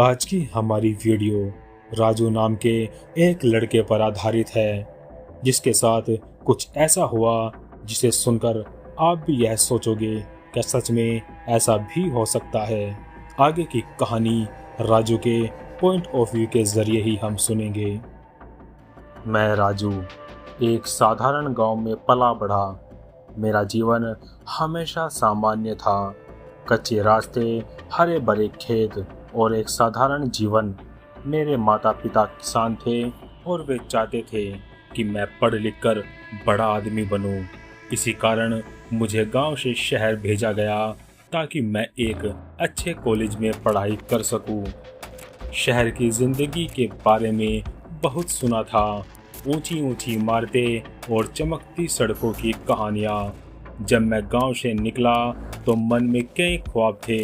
आज की हमारी वीडियो राजू नाम के एक लड़के पर आधारित है जिसके साथ कुछ ऐसा हुआ जिसे सुनकर आप भी यह सोचोगे क्या सच में ऐसा भी हो सकता है। आगे की कहानी राजू के पॉइंट ऑफ व्यू के जरिए ही हम सुनेंगे। मैं राजू एक साधारण गांव में पला बढ़ा। मेरा जीवन हमेशा सामान्य था। कच्चे रास्ते, हरे भरे खेत और एक साधारण जीवन। मेरे माता पिता किसान थे और वे चाहते थे कि मैं पढ़ लिख कर बड़ा आदमी बनूं। इसी कारण मुझे गांव से शहर भेजा गया ताकि मैं एक अच्छे कॉलेज में पढ़ाई कर सकूं। शहर की जिंदगी के बारे में बहुत सुना था। ऊंची ऊंची इमारतें और चमकती सड़कों की कहानियां। जब मैं गांव से निकला तो मन में कई ख्वाब थे,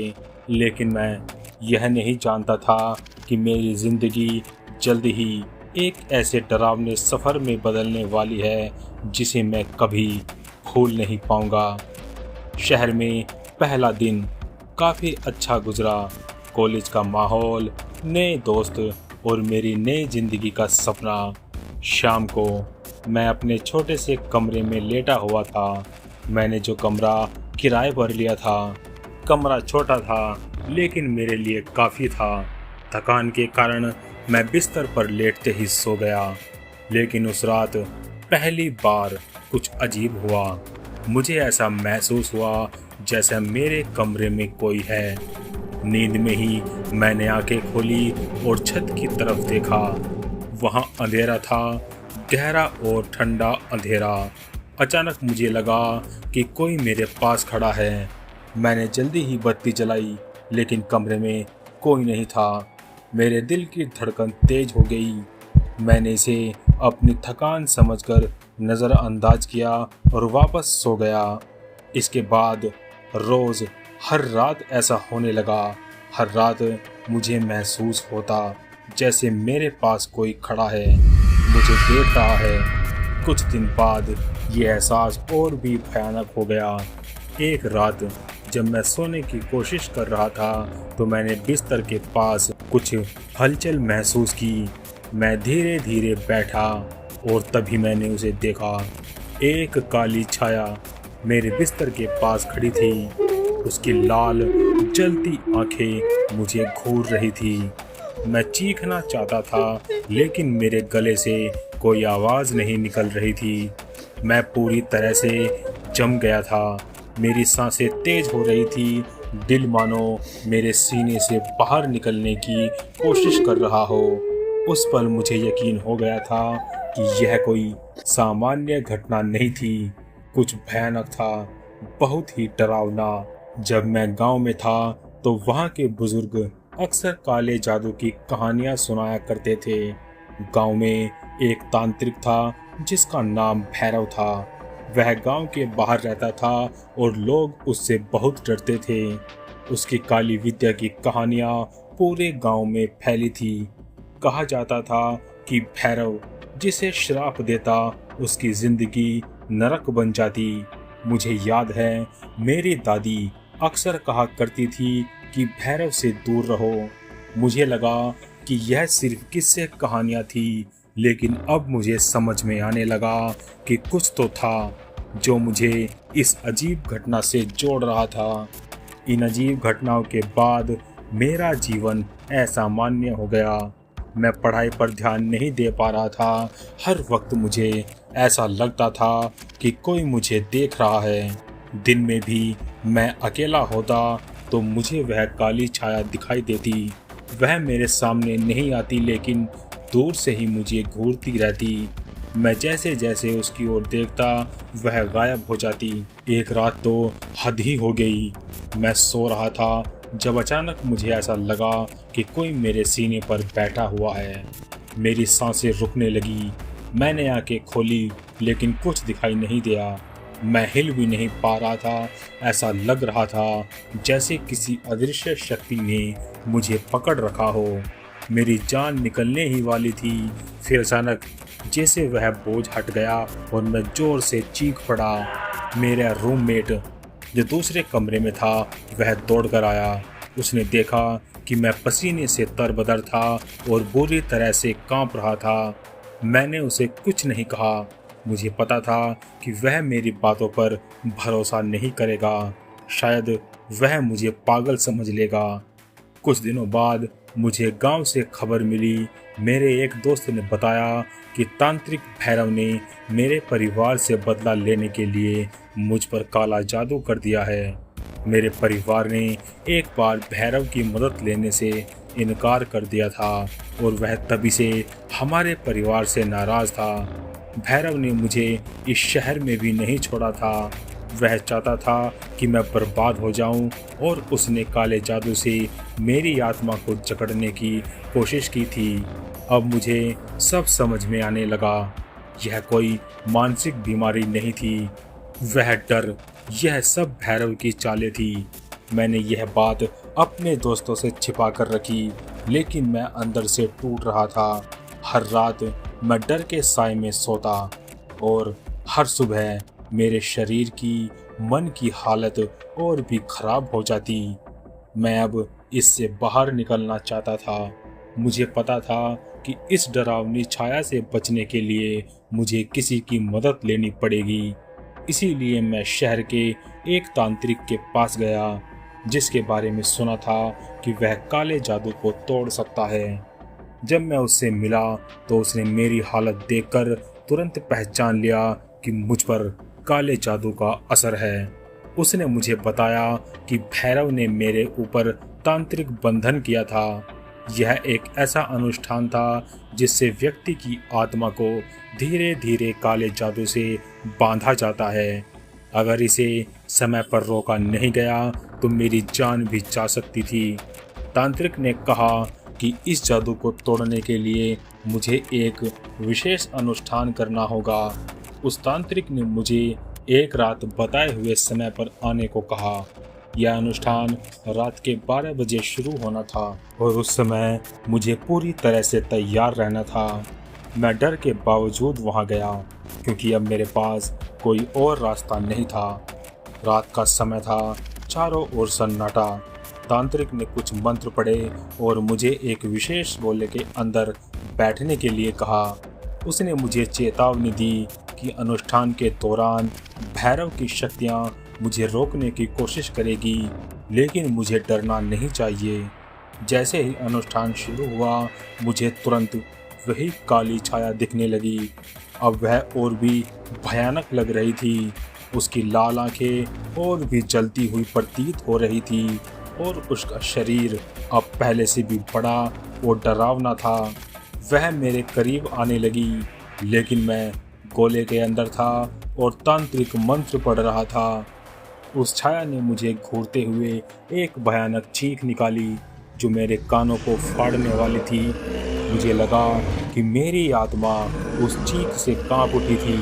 लेकिन मैं यह नहीं जानता था कि मेरी जिंदगी जल्द ही एक ऐसे डरावने सफर में बदलने वाली है जिसे मैं कभी भूल नहीं पाऊंगा। शहर में पहला दिन काफ़ी अच्छा गुजरा। कॉलेज का माहौल, नए दोस्त और मेरी नई जिंदगी का सपना। शाम को मैं अपने छोटे से कमरे में लेटा हुआ था। मैंने जो कमरा किराए पर लिया था, कमरा छोटा था लेकिन मेरे लिए काफ़ी था। थकान के कारण मैं बिस्तर पर लेटते ही सो गया। लेकिन उस रात पहली बार कुछ अजीब हुआ। मुझे ऐसा महसूस हुआ जैसे मेरे कमरे में कोई है। नींद में ही मैंने आंखें खोली और छत की तरफ देखा। वहाँ अंधेरा था, गहरा और ठंडा अंधेरा। अचानक मुझे लगा कि कोई मेरे पास खड़ा है। मैंने जल्दी ही बत्ती जलाई, लेकिन कमरे में कोई नहीं था। मेरे दिल की धड़कन तेज हो गई। मैंने इसे अपनी थकान समझकर नज़रअंदाज किया और वापस सो गया। इसके बाद रोज़ हर रात ऐसा होने लगा। हर रात मुझे महसूस होता जैसे मेरे पास कोई खड़ा है, मुझे देख रहा है। कुछ दिन बाद ये एहसास और भी भयानक हो गया। एक रात जब मैं सोने की कोशिश कर रहा था तो मैंने बिस्तर के पास कुछ हलचल महसूस की। मैं धीरे धीरे बैठा और तभी मैंने उसे देखा। एक काली छाया मेरे बिस्तर के पास खड़ी थी। उसकी लाल जलती आंखें मुझे घूर रही थी। मैं चीखना चाहता था लेकिन मेरे गले से कोई आवाज़ नहीं निकल रही थी। मैं पूरी तरह से जम गया था। मेरी सांसें तेज हो रही थी। दिल मानो मेरे सीने से बाहर निकलने की कोशिश कर रहा हो। उस पल मुझे यकीन हो गया था कि यह कोई सामान्य घटना नहीं थी, कुछ भयानक था, बहुत ही डरावना। जब मैं गांव में था तो वहाँ के बुजुर्ग अक्सर काले जादू की कहानियाँ सुनाया करते थे। गांव में एक तांत्रिक था जिसका नाम भैरव था। वह गांव के बाहर रहता था और लोग उससे बहुत डरते थे। उसकी काली विद्या की कहानियाँ पूरे गांव में फैली थी। कहा जाता था कि भैरव जिसे श्राप देता उसकी जिंदगी नरक बन जाती। मुझे याद है मेरी दादी अक्सर कहा करती थी कि भैरव से दूर रहो। मुझे लगा कि यह सिर्फ किस्से कहानियाँ थी, लेकिन अब मुझे समझ में आने लगा कि कुछ तो था जो मुझे इस अजीब घटना से जोड़ रहा था। इन अजीब घटनाओं के बाद मेरा जीवन असामान्य हो गया। मैं पढ़ाई पर ध्यान नहीं दे पा रहा था। हर वक्त मुझे ऐसा लगता था कि कोई मुझे देख रहा है। दिन में भी मैं अकेला होता तो मुझे वह काली छाया दिखाई देती। वह मेरे सामने नहीं आती लेकिन दूर से ही मुझे घूरती रहती। मैं जैसे जैसे उसकी ओर देखता वह गायब हो जाती। एक रात तो हद ही हो गई। मैं सो रहा था जब अचानक मुझे ऐसा लगा कि कोई मेरे सीने पर बैठा हुआ है। मेरी सांसें रुकने लगी। मैंने आंखें खोली लेकिन कुछ दिखाई नहीं दिया। मैं हिल भी नहीं पा रहा था। ऐसा लग रहा था जैसे किसी अदृश्य शक्ति ने मुझे पकड़ रखा हो। मेरी जान निकलने ही वाली थी। फिर अचानक जैसे वह बोझ हट गया और मैं जोर से चीख पड़ा। मेरा रूममेट जो दूसरे कमरे में था वह दौड़ कर आया। उसने देखा कि मैं पसीने से तरबतर था और बुरी तरह से कांप रहा था। मैंने उसे कुछ नहीं कहा। मुझे पता था कि वह मेरी बातों पर भरोसा नहीं करेगा। शायद वह मुझे पागल समझ लेगा। कुछ दिनों बाद मुझे गांव से खबर मिली। मेरे एक दोस्त ने बताया कि तांत्रिक भैरव ने मेरे परिवार से बदला लेने के लिए मुझ पर काला जादू कर दिया है। मेरे परिवार ने एक बार भैरव की मदद लेने से इनकार कर दिया था और वह तभी से हमारे परिवार से नाराज था। भैरव ने मुझे इस शहर में भी नहीं छोड़ा था। वह चाहता था कि मैं बर्बाद हो जाऊं और उसने काले जादू से मेरी आत्मा को जकड़ने की कोशिश की थी। अब मुझे सब समझ में आने लगा। यह कोई मानसिक बीमारी नहीं थी, वह डर, यह सब भैरव की चालें थी। मैंने यह बात अपने दोस्तों से छिपा कर रखी, लेकिन मैं अंदर से टूट रहा था। हर रात मैं डर के साए में सोता और हर सुबह मेरे शरीर की, मन की हालत और भी खराब हो जाती। मैं अब इससे बाहर निकलना चाहता था। मुझे पता था कि इस डरावनी छाया से बचने के लिए मुझे किसी की मदद लेनी पड़ेगी। इसीलिए मैं शहर के एक तांत्रिक के पास गया, जिसके बारे में सुना था कि वह काले जादू को तोड़ सकता है। जब मैं उससे मिला तो उसने मेरी हालत देखकर तुरंत पहचान लिया कि मुझ पर काले जादू का असर है। उसने मुझे बताया कि भैरव ने मेरे ऊपर तांत्रिक बंधन किया था। यह एक ऐसा अनुष्ठान था जिससे व्यक्ति की आत्मा को धीरे धीरे काले जादू से बांधा जाता है। अगर इसे समय पर रोका नहीं गया तो मेरी जान भी जा सकती थी। तांत्रिक ने कहा कि इस जादू को तोड़ने के लिए मुझे एक विशेष अनुष्ठान करना होगा। उस तांत्रिक ने मुझे एक रात बताए हुए समय पर आने को कहा। यह अनुष्ठान रात के 12 बजे शुरू होना था और उस समय मुझे पूरी तरह से तैयार रहना था। मैं डर के बावजूद वहां गया, क्योंकि अब मेरे पास कोई और रास्ता नहीं था। रात का समय था, चारों ओर सन्नाटा। तांत्रिक ने कुछ मंत्र पढ़े और मुझे एक विशेष गोले के अंदर बैठने के लिए कहा। उसने मुझे चेतावनी दी कि अनुष्ठान के दौरान भैरव की शक्तियां मुझे रोकने की कोशिश करेगी, लेकिन मुझे डरना नहीं चाहिए। जैसे ही अनुष्ठान शुरू हुआ, मुझे तुरंत वही काली छाया दिखने लगी। अब वह और भी भयानक लग रही थी। उसकी लाल आंखें और भी जलती हुई प्रतीत हो रही थी और उसका शरीर अब पहले से भी बड़ा और डरावना था। वह मेरे करीब आने लगी, लेकिन मैं गोले के अंदर था और तांत्रिक मंत्र पढ़ रहा था। उस छाया ने मुझे घूरते हुए एक भयानक चीख निकाली जो मेरे कानों को फाड़ने वाली थी। मुझे लगा कि मेरी आत्मा उस चीख से कांप उठी थी।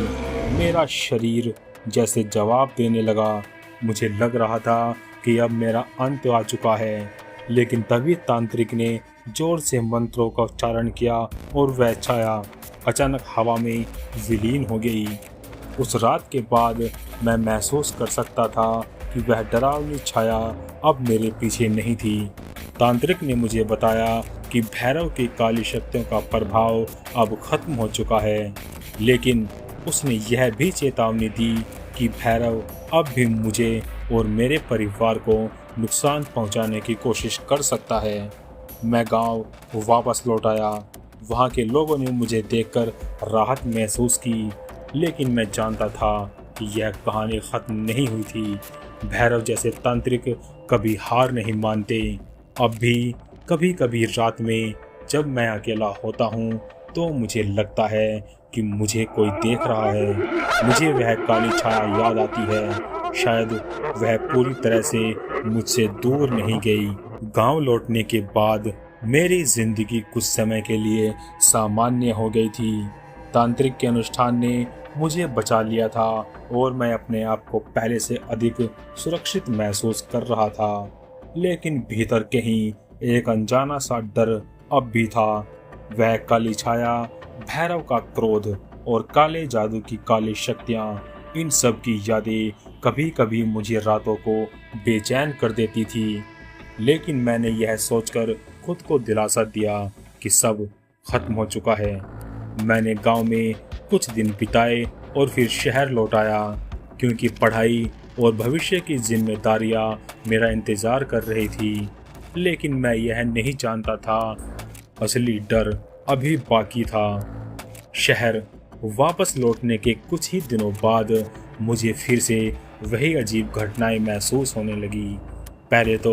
मेरा शरीर जैसे जवाब देने लगा। मुझे लग रहा था कि अब मेरा अंत आ चुका है, लेकिन तभी तांत्रिक ने जोर से मंत्रों का उच्चारण किया और वह छाया अचानक हवा में विलीन हो गई। उस रात के बाद मैं महसूस कर सकता था कि वह डरावनी छाया अब मेरे पीछे नहीं थी। तांत्रिक ने मुझे बताया कि भैरव की काली शक्तियों का प्रभाव अब खत्म हो चुका है, लेकिन उसने यह भी चेतावनी दी कि भैरव अब भी मुझे और मेरे परिवार को नुकसान पहुंचाने की कोशिश कर सकता है। मैं गांव वापस लौट आया। वहां के लोगों ने मुझे देखकर राहत महसूस की, लेकिन मैं जानता था कि यह कहानी खत्म नहीं हुई थी। भैरव जैसे तांत्रिक कभी हार नहीं मानते। अब भी कभी कभी रात में जब मैं अकेला होता हूँ तो मुझे लगता है कि मुझे कोई देख रहा है। मुझे वह काली छाया याद आती है। शायद वह पूरी तरह से मुझसे दूर नहीं गई। गांव लौटने के बाद मेरी जिंदगी कुछ समय के लिए सामान्य हो गई थी। तांत्रिक के अनुष्ठान ने मुझे बचा लिया था और मैं अपने आप को पहले से अधिक सुरक्षित महसूस कर रहा था, लेकिन भीतर कहीं एक अनजाना सा डर अब भी था। वह काली छाया, भैरव का क्रोध और काले जादू की काली शक्तियां, इन सब की यादें कभी कभी मुझे रातों को बेचैन कर देती थी। लेकिन मैंने यह सोचकर खुद को दिलासा दिया कि सब खत्म हो चुका है। मैंने गांव में कुछ दिन बिताए और फिर शहर लौट आया, क्योंकि पढ़ाई और भविष्य की जिम्मेदारियां मेरा इंतज़ार कर रही थी। लेकिन मैं यह नहीं जानता था, असली डर अभी बाकी था। शहर वापस लौटने के कुछ ही दिनों बाद मुझे फिर से वही अजीब घटनाएं महसूस होने लगी। पहले तो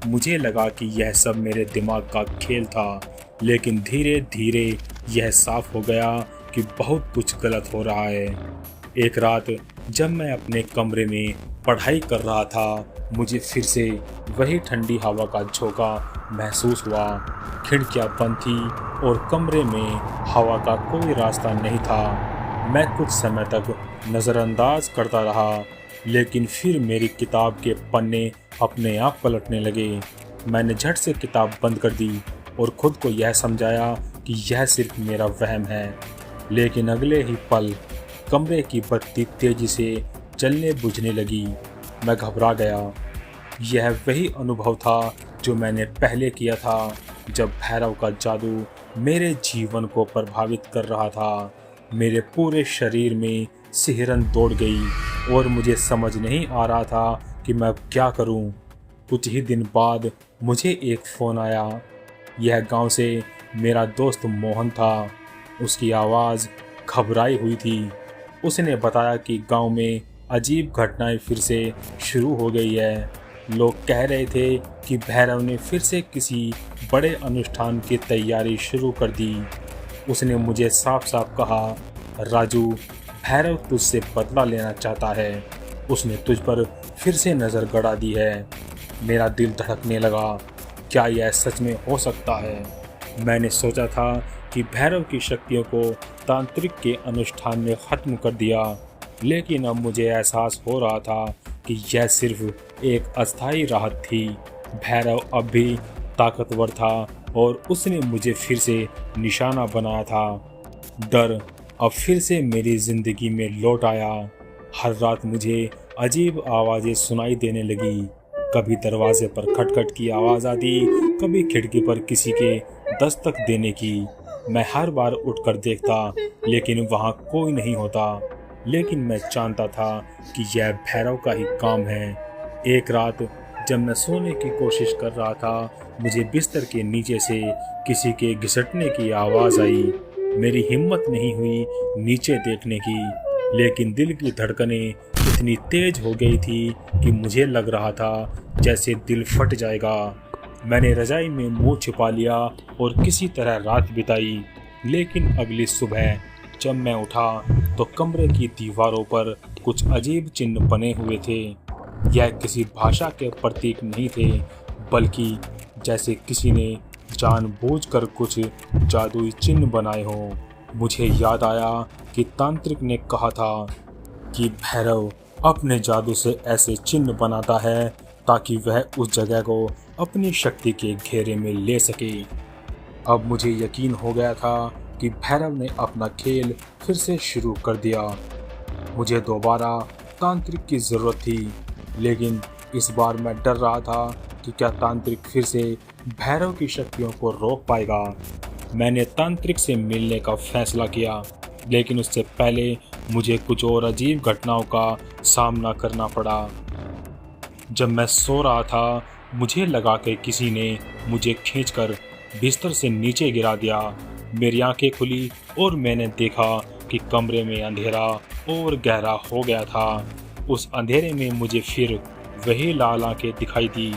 मुझे लगा कि यह सब मेरे दिमाग का खेल था, लेकिन धीरे धीरे यह साफ हो गया कि बहुत कुछ गलत हो रहा है। एक रात जब मैं अपने कमरे में पढ़ाई कर रहा था, मुझे फिर से वही ठंडी हवा का झोंका महसूस हुआ। खिड़कियां बंद थी और कमरे में हवा का कोई रास्ता नहीं था। मैं कुछ समय तक नज़रअंदाज करता रहा, लेकिन फिर मेरी किताब के पन्ने अपने आप पलटने लगे। मैंने झट से किताब बंद कर दी और खुद को यह समझाया कि यह सिर्फ मेरा वहम है। लेकिन अगले ही पल कमरे की बत्ती तेजी से जलने बुझने लगी। मैं घबरा गया। यह वही अनुभव था जो मैंने पहले किया था, जब भैरव का जादू मेरे जीवन को प्रभावित कर रहा था। मेरे पूरे शरीर में सिहरन दौड़ गई और मुझे समझ नहीं आ रहा था कि मैं क्या करूं। कुछ ही दिन बाद मुझे एक फ़ोन आया। यह गांव से मेरा दोस्त मोहन था। उसकी आवाज़ घबराई हुई थी। उसने बताया कि गांव में अजीब घटनाएं फिर से शुरू हो गई है। लोग कह रहे थे कि भैरव ने फिर से किसी बड़े अनुष्ठान की तैयारी शुरू कर दी। उसने मुझे साफ साफ कहा, राजू, भैरव तुझसे बदला लेना चाहता है। उसने तुझ पर फिर से नज़र गड़ा दी है। मेरा दिल धड़कने लगा। क्या यह सच में हो सकता है? मैंने सोचा था कि भैरव की शक्तियों को तांत्रिक के अनुष्ठान में ख़त्म कर दिया, लेकिन अब मुझे एहसास हो रहा था कि यह सिर्फ एक अस्थायी राहत थी। भैरव अब भी ताकतवर था और उसने मुझे फिर से निशाना बनाया था। डर अब फिर से मेरी ज़िंदगी में लौट आया। हर रात मुझे अजीब आवाज़ें सुनाई देने लगी। कभी दरवाजे पर खटखट की आवाज़ आती, कभी खिड़की पर किसी के दस्तक देने की। मैं हर बार उठकर देखता, लेकिन वहाँ कोई नहीं होता। लेकिन मैं जानता था कि यह भैरव का ही काम है। एक रात जब मैं सोने की कोशिश कर रहा था, मुझे बिस्तर के नीचे से किसी के घिसटने की आवाज़ आई। मेरी हिम्मत नहीं हुई नीचे देखने की, लेकिन दिल की धड़कनें इतनी तेज हो गई थी कि मुझे लग रहा था जैसे दिल फट जाएगा। मैंने रजाई में मुंह छिपा लिया और किसी तरह रात बिताई। लेकिन अगली सुबह जब मैं उठा तो कमरे की दीवारों पर कुछ अजीब चिन्ह बने हुए थे। यह किसी भाषा के प्रतीक नहीं थे, बल्कि जैसे किसी ने जानबूझकर कुछ जादुई चिन्ह बनाए हों। मुझे याद आया कि तांत्रिक ने कहा था कि भैरव अपने जादू से ऐसे चिन्ह बनाता है ताकि वह उस जगह को अपनी शक्ति के घेरे में ले सके। अब मुझे यकीन हो गया था कि भैरव ने अपना खेल फिर से शुरू कर दिया। मुझे दोबारा तांत्रिक की ज़रूरत थी, लेकिन इस बार मैं डर रहा था कि क्या तांत्रिक फिर से भैरव की शक्तियों को रोक पाएगा। मैंने तांत्रिक से मिलने का फैसला किया, लेकिन उससे पहले मुझे कुछ और अजीब घटनाओं का सामना करना पड़ा। जब मैं सो रहा था, मुझे लगा कि किसी ने मुझे खींचकर बिस्तर से नीचे गिरा दिया। मेरी आंखें खुली और मैंने देखा कि कमरे में अंधेरा और गहरा हो गया था। उस अंधेरे में मुझे फिर वही लाल आंखें दिखाई दी।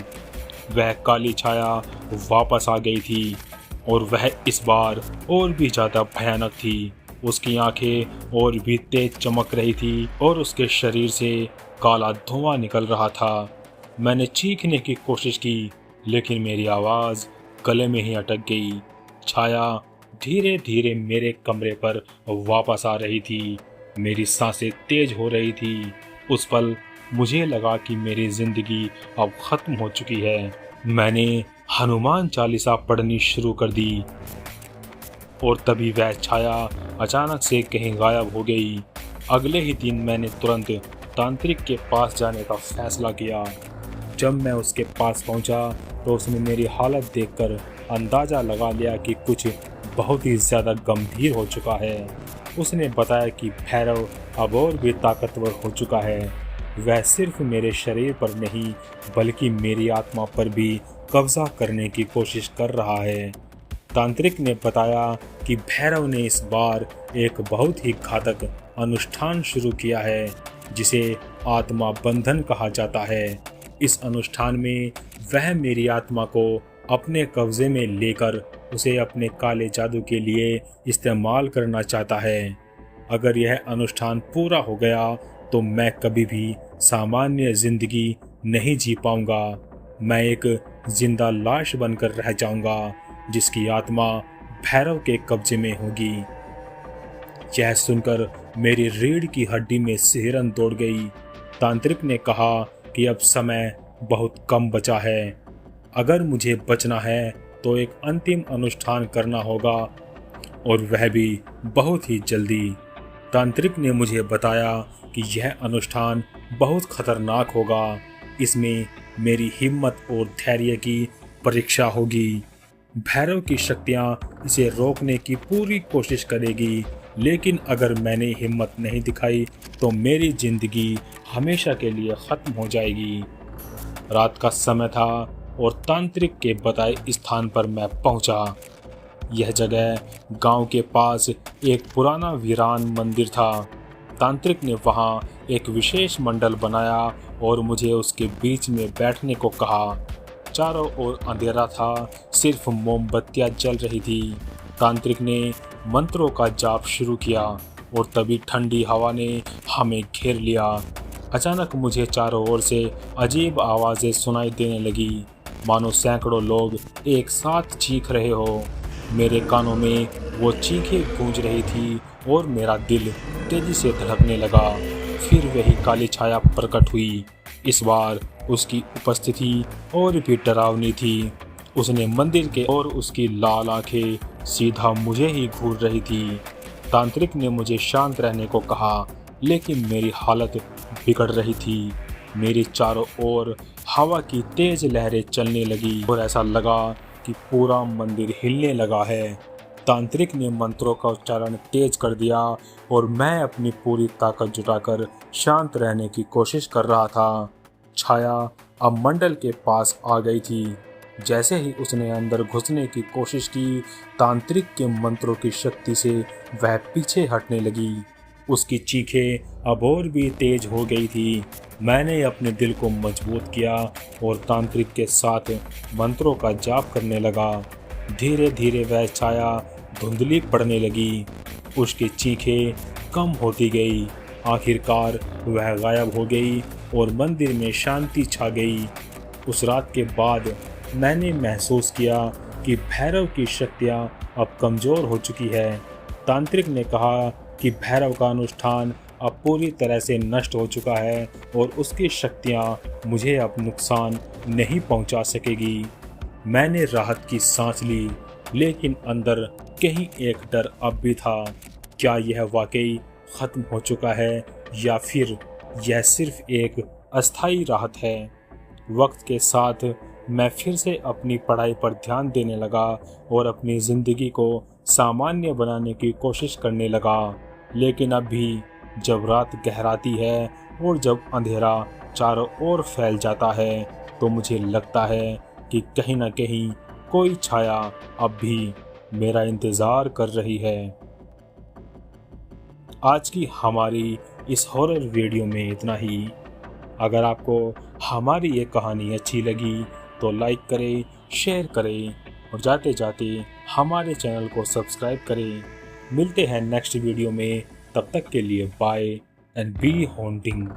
वह काली छाया वापस आ गई थी और वह इस बार और भी ज़्यादा भयानक थी। उसकी आंखें और भी तेज चमक रही थी और उसके शरीर से काला धुआं निकल रहा था। मैंने चीखने की कोशिश की, लेकिन मेरी आवाज़ गले में ही अटक गई। छाया धीरे धीरे मेरे कमरे पर वापस आ रही थी। मेरी सांसें तेज हो रही थी। उस पल मुझे लगा कि मेरी ज़िंदगी अब ख़त्म हो चुकी है। मैंने हनुमान चालीसा पढ़नी शुरू कर दी और तभी वह छाया अचानक से कहीं गायब हो गई। अगले ही दिन मैंने तुरंत तांत्रिक के पास जाने का फैसला किया। जब मैं उसके पास पहुंचा तो उसने मेरी हालत देखकर अंदाज़ा लगा लिया कि कुछ बहुत ही ज़्यादा गंभीर हो चुका है। उसने बताया कि भैरव अब और भी ताकतवर हो चुका है। वह सिर्फ मेरे शरीर पर नहीं बल्कि मेरी आत्मा पर भी कब्जा करने की कोशिश कर रहा है। तांत्रिक ने बताया कि भैरव ने इस बार एक बहुत ही घातक अनुष्ठान शुरू किया है जिसे आत्मा बंधन कहा जाता है। इस अनुष्ठान में वह मेरी आत्मा को अपने कब्जे में लेकर उसे अपने काले जादू के लिए इस्तेमाल करना चाहता है। अगर यह अनुष्ठान पूरा हो गया तो मैं कभी भी सामान्य जिंदगी नहीं जी पाऊंगा। मैं एक जिंदा लाश बनकर रह जाऊंगा जिसकी आत्मा भैरव के कब्जे में होगी। यह सुनकर मेरी रीढ़ की हड्डी में सिहरन दौड़ गई। तांत्रिक ने कहा कि अब समय बहुत कम बचा है। अगर मुझे बचना है तो एक अंतिम अनुष्ठान करना होगा और वह भी बहुत ही जल्दी। तांत्रिक ने मुझे बताया कि यह अनुष्ठान बहुत खतरनाक होगा। इसमें मेरी हिम्मत और धैर्य की परीक्षा होगी। भैरव की शक्तियाँ इसे रोकने की पूरी कोशिश करेगी, लेकिन अगर मैंने हिम्मत नहीं दिखाई तो मेरी जिंदगी हमेशा के लिए खत्म हो जाएगी। रात का समय था और तांत्रिक के बताए स्थान पर मैं पहुंचा। यह जगह गांव के पास एक पुराना वीरान मंदिर था। तांत्रिक ने वहां एक विशेष मंडल बनाया और मुझे उसके बीच में बैठने को कहा। चारों ओर अंधेरा था, सिर्फ मोमबत्तियां जल रही थी। तांत्रिक ने मंत्रों का जाप शुरू किया और तभी ठंडी हवा ने हमें घेर लिया। अचानक मुझे चारों ओर से अजीब आवाज़ें सुनाई देने लगी, मानो सैकड़ों लोग एक साथ चीख रहे हो। मेरे कानों में वो चीखें गूंज रही थी और मेरा दिल तेजी से धड़कने लगा। फिर वही काली छाया प्रकट हुई। इस बार उसकी उपस्थिति और भी डरावनी थी। उसने मंदिर के और उसकी लाल आंखें सीधा मुझे ही घूर रही थी। तांत्रिक ने मुझे शांत रहने को कहा, लेकिन मेरी हालत बिगड़ रही थी। मेरे चारों ओर हवा की तेज लहरें चलने लगी और ऐसा लगा कि पूरा मंदिर हिलने लगा है। तांत्रिक ने मंत्रों का उच्चारण तेज कर दिया और मैं अपनी पूरी ताकत जुटाकर शांत रहने की कोशिश कर रहा था। छाया अब मंडल के पास आ गई थी। जैसे ही उसने अंदर घुसने की कोशिश की, तांत्रिक के मंत्रों की शक्ति से वह पीछे हटने लगी। उसकी चीखें अब और भी तेज हो गई थी। मैंने अपने दिल को मजबूत किया और तांत्रिक के साथ मंत्रों का जाप करने लगा। धीरे धीरे वह छाया धुंधली पड़ने लगी। उसकी चीखें कम होती गई। आखिरकार वह गायब हो गई और मंदिर में शांति छा गई। उस रात के बाद मैंने महसूस किया कि भैरव की शक्तियाँ अब कमज़ोर हो चुकी है। तांत्रिक ने कहा कि भैरव का अनुष्ठान अब पूरी तरह से नष्ट हो चुका है और उसकी शक्तियाँ मुझे अब नुकसान नहीं पहुँचा सकेगी। मैंने राहत की सांस ली, लेकिन अंदर कहीं एक डर अब भी था। क्या यह वाकई ख़त्म हो चुका है या फिर यह सिर्फ एक अस्थायी राहत है? वक्त के साथ मैं फिर से अपनी पढ़ाई पर ध्यान देने लगा और अपनी ज़िंदगी को सामान्य बनाने की कोशिश करने लगा। लेकिन अब भी जब रात गहराती है और जब अंधेरा चारों ओर फैल जाता है तो मुझे लगता है कि कहीं ना कहीं कोई छाया अब भी मेरा इंतज़ार कर रही है। आज की हमारी इस हॉरर वीडियो में इतना ही। अगर आपको हमारी ये कहानी अच्छी लगी तो लाइक करें, शेयर करें और जाते जाते हमारे चैनल को सब्सक्राइब करें। मिलते हैं नेक्स्ट वीडियो में, तब तक के लिए बाय एंड बी हॉन्टिंग।